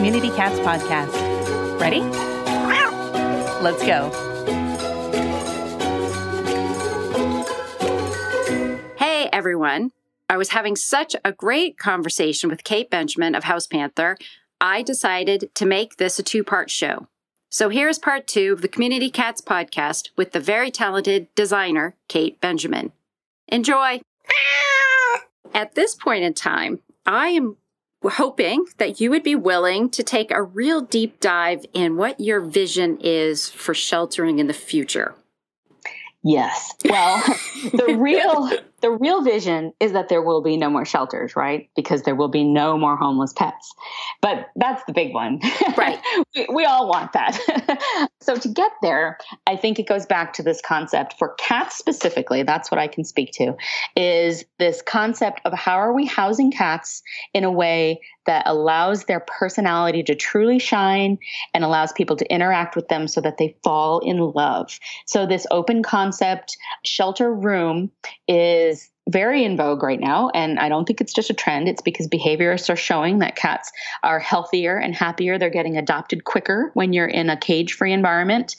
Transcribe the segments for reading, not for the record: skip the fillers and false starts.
Community Cats podcast. Ready? Let's go. Hey, everyone. I was having such a great conversation with Kate Benjamin of Hauspanther, I decided to make this a two-part show. So here's part 2 of the Community Cats podcast with the very talented designer, Kate Benjamin. Enjoy! At this point in time, I am hoping that you would be willing to take a real deep dive in what your vision is for sheltering in the future. Yes. Well, the real vision is that there will be no more shelters, right? Because there will be no more homeless pets. But that's the big one. Right. we all want that. So to get there, I think it goes back to this concept for cats specifically. That's what I can speak to, is this concept of how are we housing cats in a way that allows their personality to truly shine and allows people to interact with them so that they fall in love. So this open concept shelter room is very in vogue right now. And I don't think it's just a trend. It's because behaviorists are showing that cats are healthier and happier. They're getting adopted quicker when you're in a cage-free environment.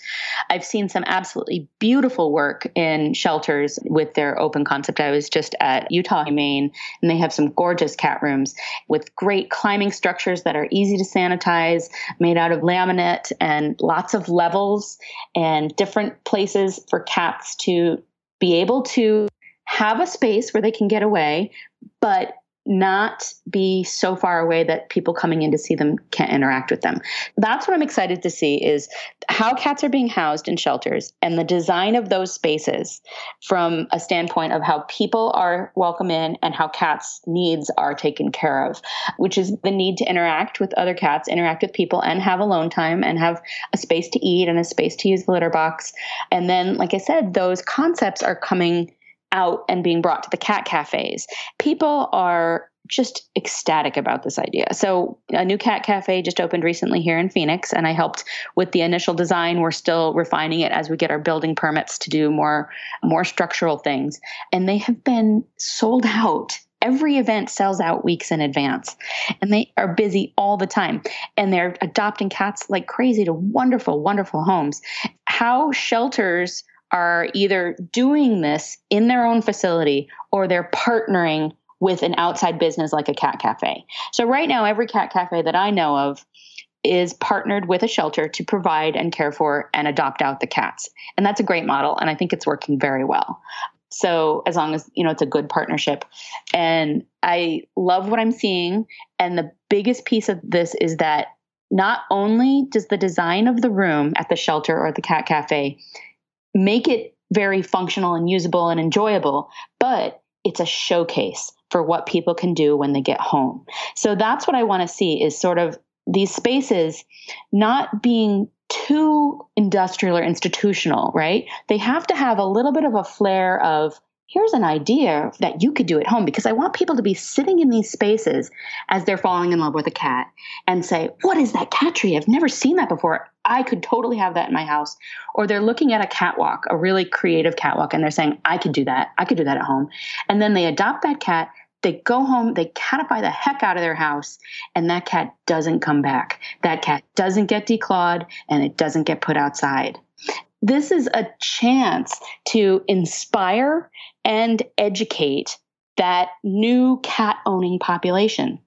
I've seen some absolutely beautiful work in shelters with their open concept. I was just at Utah, Maine, and they have some gorgeous cat rooms with great climbing structures that are easy to sanitize, made out of laminate, and lots of levels and different places for cats to be able to have a space where they can get away, but not be so far away that people coming in to see them can't interact with them. That's what I'm excited to see, is how cats are being housed in shelters and the design of those spaces from a standpoint of how people are welcome in and how cats' needs are taken care of, which is the need to interact with other cats, interact with people, and have alone time and have a space to eat and a space to use the litter box. And then, like I said, those concepts are coming out and being brought to the cat cafes. People are just ecstatic about this idea. So a new cat cafe just opened recently here in Phoenix, and I helped with the initial design. We're still refining it as we get our building permits to do more structural things. And they have been sold out. Every event sells out weeks in advance, and they are busy all the time. And they're adopting cats like crazy to wonderful, wonderful homes. How shelters are either doing this in their own facility or they're partnering with an outside business like a cat cafe. So right now, every cat cafe that I know of is partnered with a shelter to provide and care for and adopt out the cats. And that's a great model. And I think it's working very well. So as long as, it's a good partnership. And I love what I'm seeing. And the biggest piece of this is that not only does the design of the room at the shelter or at the cat cafe make it very functional and usable and enjoyable, but it's a showcase for what people can do when they get home. So that's what I want to see, is sort of these spaces not being too industrial or institutional, right? They have to have a little bit of a flair of, here's an idea that you could do at home, because I want people to be sitting in these spaces as they're falling in love with a cat and say, what is that cat tree? I've never seen that before. I could totally have that in my house. Or they're looking at a catwalk, a really creative catwalk, and they're saying, I could do that. I could do that at home. And then they adopt that cat. They go home, they catify the heck out of their house, and that cat doesn't come back. That cat doesn't get declawed, and it doesn't get put outside. This is a chance to inspire and educate that new cat-owning population.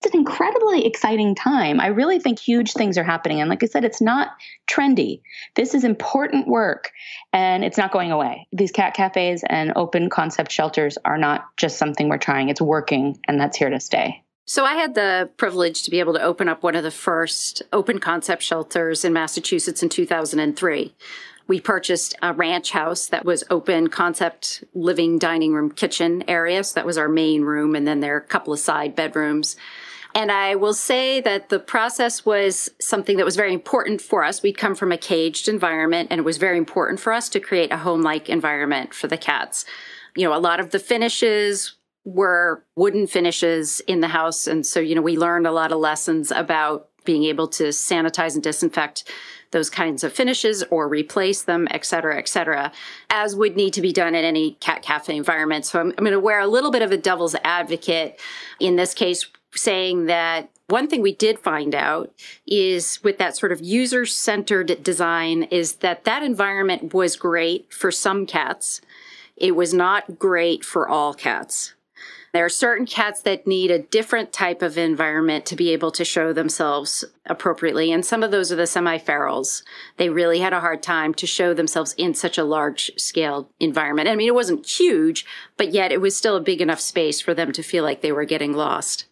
It's an incredibly exciting time. I really think huge things are happening. And like I said, it's not trendy. This is important work, and it's not going away. These cat cafes and open concept shelters are not just something we're trying. It's working, and that's here to stay. So I had the privilege to be able to open up one of the first open concept shelters in Massachusetts in 2003. We purchased a ranch house that was open concept living, dining room, kitchen area. So that was our main room. And then there are a couple of side bedrooms. And I will say that the process was something that was very important for us. We'd come from a caged environment, and it was very important for us to create a home-like environment for the cats. A lot of the finishes were wooden finishes in the house. And so, we learned a lot of lessons about being able to sanitize and disinfect those kinds of finishes or replace them, et cetera, as would need to be done in any cat cafe environment. So I'm going to wear a little bit of a devil's advocate in this case, saying that One thing we did find out is with that sort of user-centered design is that that environment was great for some cats. It was not great for all cats. There are certain cats that need a different type of environment to be able to show themselves appropriately. And some of those are the semi-ferals. They really had a hard time to show themselves in such a large-scale environment. I mean, it wasn't huge, but yet it was still a big enough space for them to feel like they were getting lost.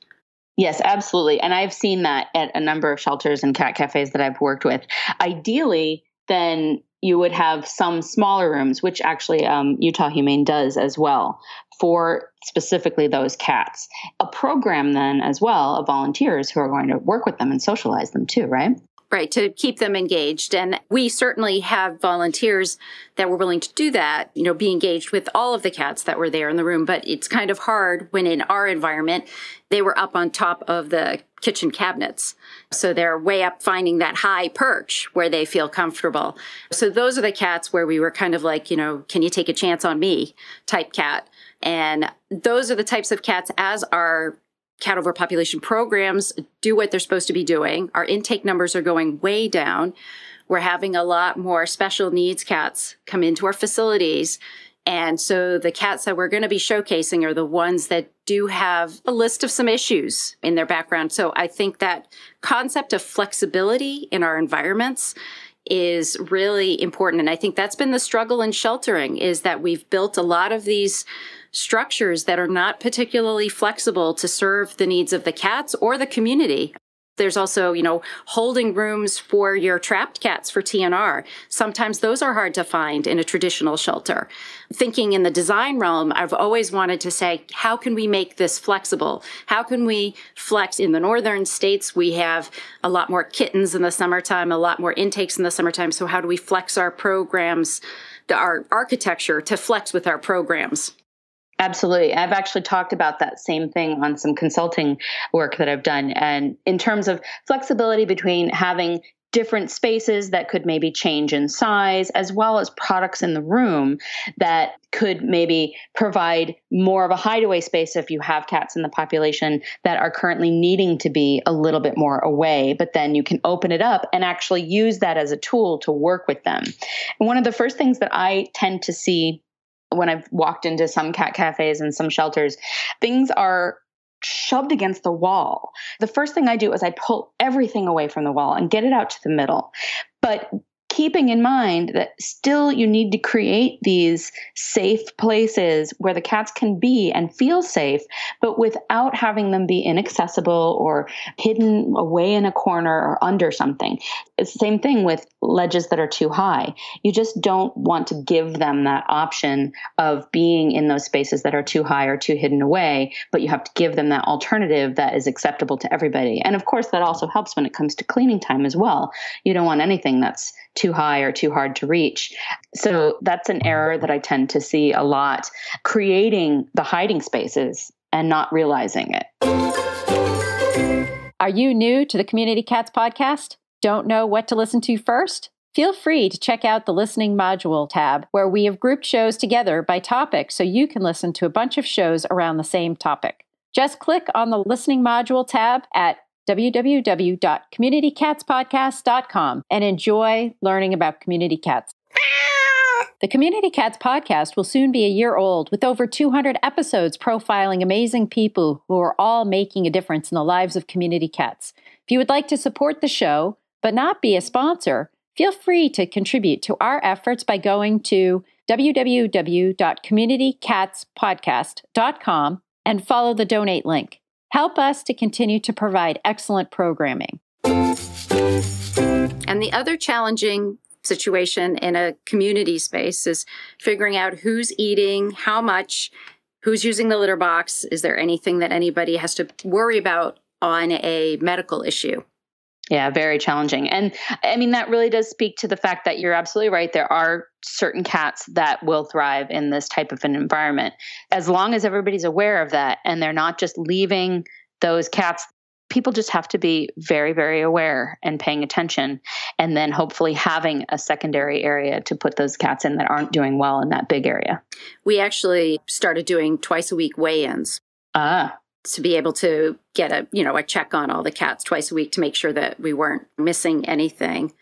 Yes, absolutely. And I've seen that at a number of shelters and cat cafes that I've worked with. Ideally, then you would have some smaller rooms, which actually Utah Humane does as well, for specifically those cats. A program then as well of volunteers who are going to work with them and socialize them too, right? Right, to keep them engaged. And we certainly have volunteers that were willing to do that, be engaged with all of the cats that were there in the room. But it's kind of hard when in our environment, they were up on top of the kitchen cabinets. So they're way up finding that high perch where they feel comfortable. So those are the cats where we were kind of like, can you take a chance on me type cat. And those are the types of cats as our cat overpopulation programs do what they're supposed to be doing. Our intake numbers are going way down. We're having a lot more special needs cats come into our facilities. And so the cats that we're going to be showcasing are the ones that do have a list of some issues in their background. So I think that concept of flexibility in our environments is really important. And I think that's been the struggle in sheltering, is that we've built a lot of these structures that are not particularly flexible to serve the needs of the cats or the community. There's also, holding rooms for your trapped cats for TNR. Sometimes those are hard to find in a traditional shelter. Thinking in the design realm, I've always wanted to say, how can we make this flexible? How can we flex? In the northern states, we have a lot more kittens in the summertime, a lot more intakes in the summertime. So how do we flex our programs, our architecture to flex with our programs? Absolutely. I've actually talked about that same thing on some consulting work that I've done. And in terms of flexibility between having different spaces that could maybe change in size, as well as products in the room that could maybe provide more of a hideaway space if you have cats in the population that are currently needing to be a little bit more away, but then you can open it up and actually use that as a tool to work with them. And one of the first things that I tend to see when I've walked into some cat cafes and some shelters, things are shoved against the wall. The first thing I do is I pull everything away from the wall and get it out to the middle. But keeping in mind that still you need to create these safe places where the cats can be and feel safe, but without having them be inaccessible or hidden away in a corner or under something. It's the same thing with ledges that are too high. You just don't want to give them that option of being in those spaces that are too high or too hidden away, but you have to give them that alternative that is acceptable to everybody. And of course, that also helps when it comes to cleaning time as well. You don't want anything that's too high or too hard to reach. So that's an error that I tend to see a lot, creating the hiding spaces and not realizing it. Are you new to the Community Cats podcast? Don't know what to listen to first? Feel free to check out the listening module tab, where we have grouped shows together by topic so you can listen to a bunch of shows around the same topic. Just click on the listening module tab at www.communitycatspodcast.com and enjoy learning about community cats. The Community Cats podcast will soon be a year old, with over 200 episodes profiling amazing people who are all making a difference in the lives of community cats. If you would like to support the show, but not be a sponsor, feel free to contribute to our efforts by going to www.communitycatspodcast.com and follow the donate link. Help us to continue to provide excellent programming. And the other challenging situation in a community space is figuring out who's eating, how much, who's using the litter box. Is there anything that anybody has to worry about on a medical issue? Yeah, very challenging. And I mean, that really does speak to the fact that you're absolutely right. There are certain cats that will thrive in this type of an environment. As long as everybody's aware of that and they're not just leaving those cats, people just have to be very, very aware and paying attention, and then hopefully having a secondary area to put those cats in that aren't doing well in that big area. We actually started doing twice a week weigh-ins. to be able to get a check on all the cats twice a week to make sure that we weren't missing anything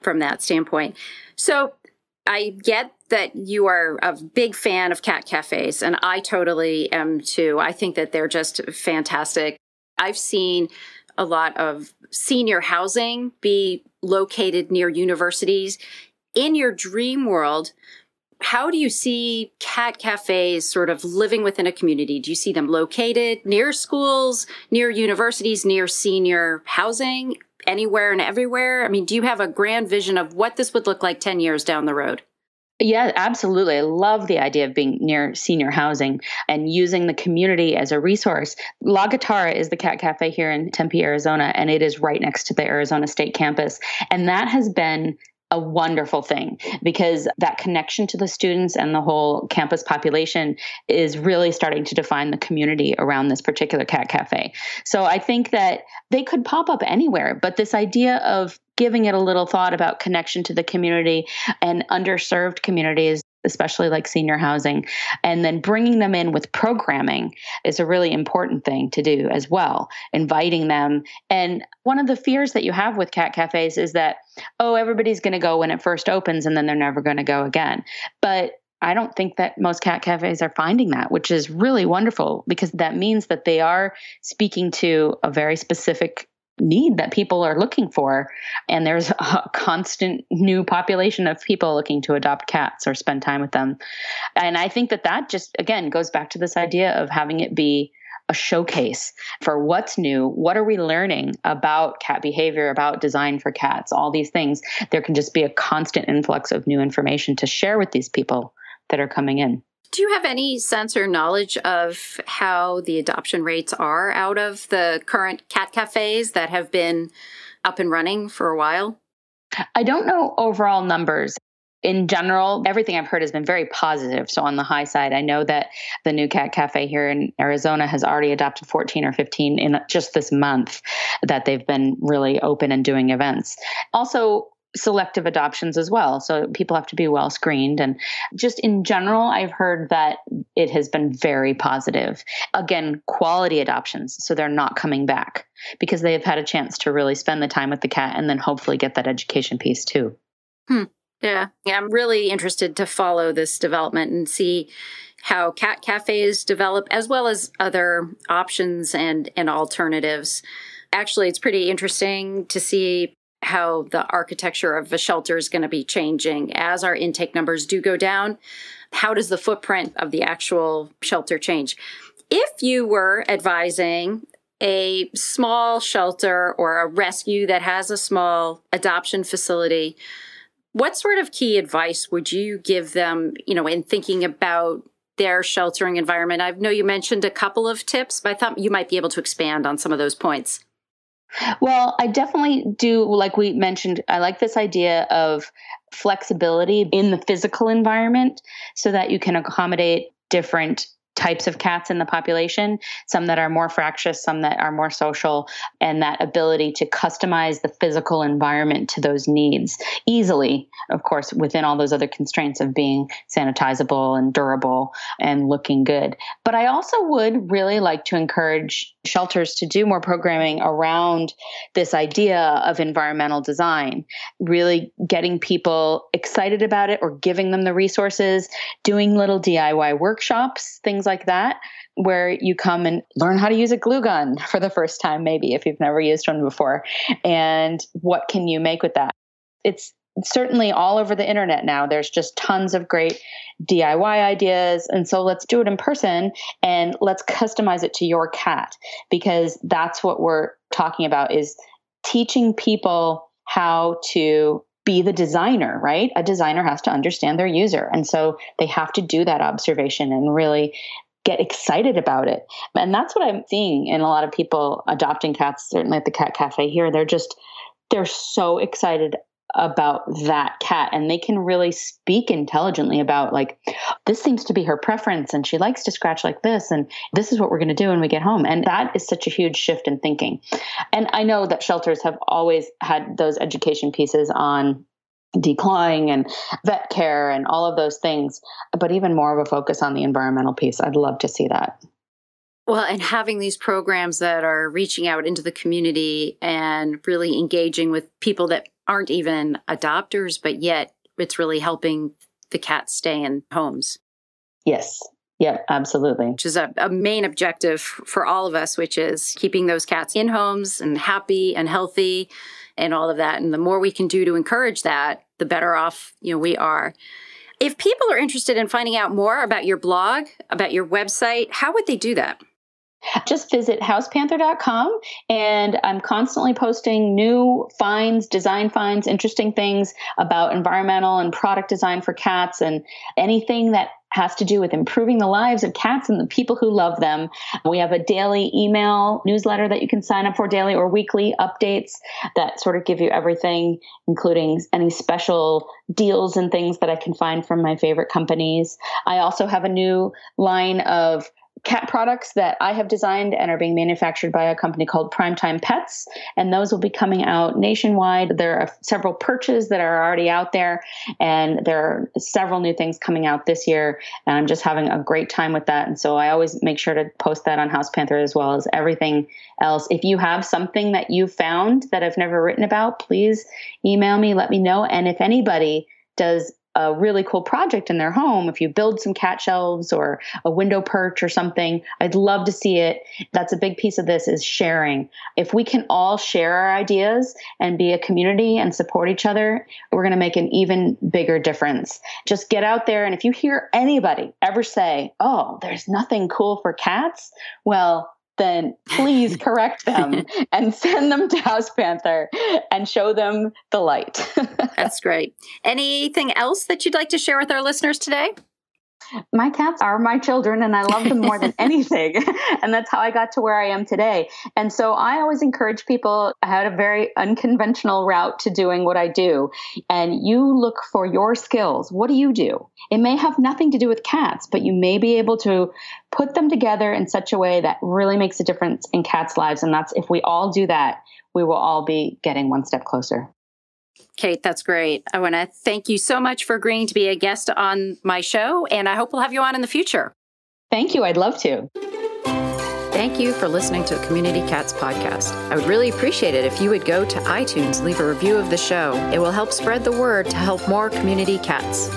from that standpoint. So I get that you are a big fan of cat cafes, and I totally am too. I think that they're just fantastic. I've seen a lot of senior housing be located near universities. In your dream world, how do you see cat cafes sort of living within a community? Do you see them located near schools, near universities, near senior housing, anywhere and everywhere? I mean, do you have a grand vision of what this would look like 10 years down the road? Yeah, absolutely. I love the idea of being near senior housing and using the community as a resource. La Guitarra is the cat cafe here in Tempe, Arizona, and it is right next to the Arizona State campus. And that has been a wonderful thing because that connection to the students and the whole campus population is really starting to define the community around this particular cat cafe. So I think that they could pop up anywhere, but this idea of giving it a little thought about connection to the community and underserved communities, especially like senior housing, and then bringing them in with programming is a really important thing to do as well, inviting them. And one of the fears that you have with cat cafes is that, oh, everybody's going to go when it first opens and then they're never going to go again. But I don't think that most cat cafes are finding that, which is really wonderful because that means that they are speaking to a very specific need that people are looking for. And there's a constant new population of people looking to adopt cats or spend time with them. And I think that just, again, goes back to this idea of having it be a showcase for what's new. What are we learning about cat behavior, about design for cats, all these things. There can just be a constant influx of new information to share with these people that are coming in. Do you have any sense or knowledge of how the adoption rates are out of the current cat cafes that have been up and running for a while? I don't know overall numbers. In general, everything I've heard has been very positive. So on the high side, I know that the new cat cafe here in Arizona has already adopted 14 or 15 in just this month that they've been really open and doing events. Also, selective adoptions as well. So people have to be well screened. And just in general, I've heard that it has been very positive. Again, quality adoptions. So they're not coming back because they have had a chance to really spend the time with the cat and then hopefully get that education piece too. Yeah, I'm really interested to follow this development and see how cat cafes develop as well as other options and alternatives. Actually, it's pretty interesting to see how the architecture of a shelter is going to be changing as our intake numbers do go down. How does the footprint of the actual shelter change? If you were advising a small shelter or a rescue that has a small adoption facility, what sort of key advice would you give them, in thinking about their sheltering environment? I know you mentioned a couple of tips, but I thought you might be able to expand on some of those points. Well, I definitely do. Like we mentioned, I like this idea of flexibility in the physical environment so that you can accommodate different types of cats in the population, some that are more fractious, some that are more social, and that ability to customize the physical environment to those needs easily, of course, within all those other constraints of being sanitizable and durable and looking good. But I also would really like to encourage shelters to do more programming around this idea of environmental design, really getting people excited about it or giving them the resources, doing little DIY workshops, things like that, where you come and learn how to use a glue gun for the first time, maybe if you've never used one before. And what can you make with that? It's certainly all over the internet now. There's just tons of great DIY ideas. And so let's do it in person and let's customize it to your cat, because that's what we're talking about, is teaching people how to be the designer, right? A designer has to understand their user. And so they have to do that observation and really get excited about it. And that's what I'm seeing in a lot of people adopting cats, certainly at the cat cafe here. They're so excited about that cat, and they can really speak intelligently about, like, this seems to be her preference and she likes to scratch like this, and this is what we're going to do when we get home. And that is such a huge shift in thinking. And I know that shelters have always had those education pieces on declawing and vet care and all of those things, but even more of a focus on the environmental piece. I'd love to see that. Well, and having these programs that are reaching out into the community and really engaging with people that aren't even adopters, but yet it's really helping the cats stay in homes. Yes. Yep, absolutely. Which is a main objective for all of us, which is keeping those cats in homes and happy and healthy and all of that. And the more we can do to encourage that, the better off, we are. If people are interested in finding out more about your blog, about your website, how would they do that? Just visit hauspanther.com, and I'm constantly posting new finds, design finds, interesting things about environmental and product design for cats and anything that has to do with improving the lives of cats and the people who love them. We have a daily email newsletter that you can sign up for, daily or weekly updates that sort of give you everything, including any special deals and things that I can find from my favorite companies. I also have a new line of cat products that I have designed and are being manufactured by a company called Primetime Pets, and those will be coming out nationwide. There are several perches that are already out there, and there are several new things coming out this year, and I'm just having a great time with that. And so I always make sure to post that on Hauspanther as well as everything else. If you have something that you found that I've never written about, please email me, let me know. And if anybody does a really cool project in their home, if you build some cat shelves or a window perch or something, I'd love to see it. That's a big piece of this, is sharing. If we can all share our ideas and be a community and support each other, we're going to make an even bigger difference. Just get out there. And if you hear anybody ever say, oh, there's nothing cool for cats, well, then please correct them and send them to Hauspanther and show them the light. That's great. Anything else that you'd like to share with our listeners today? My cats are my children, and I love them more than anything. And that's how I got to where I am today. And so I always encourage people. I had a very unconventional route to doing what I do. And you look for your skills. What do you do? It may have nothing to do with cats, but you may be able to put them together in such a way that really makes a difference in cats' lives. And that's, if we all do that, we will all be getting one step closer. Kate, that's great. I want to thank you so much for agreeing to be a guest on my show, and I hope we'll have you on in the future. Thank you. I'd love to. Thank you for listening to the Community Cats podcast. I would really appreciate it if you would go to iTunes and leave a review of the show. It will help spread the word to help more community cats.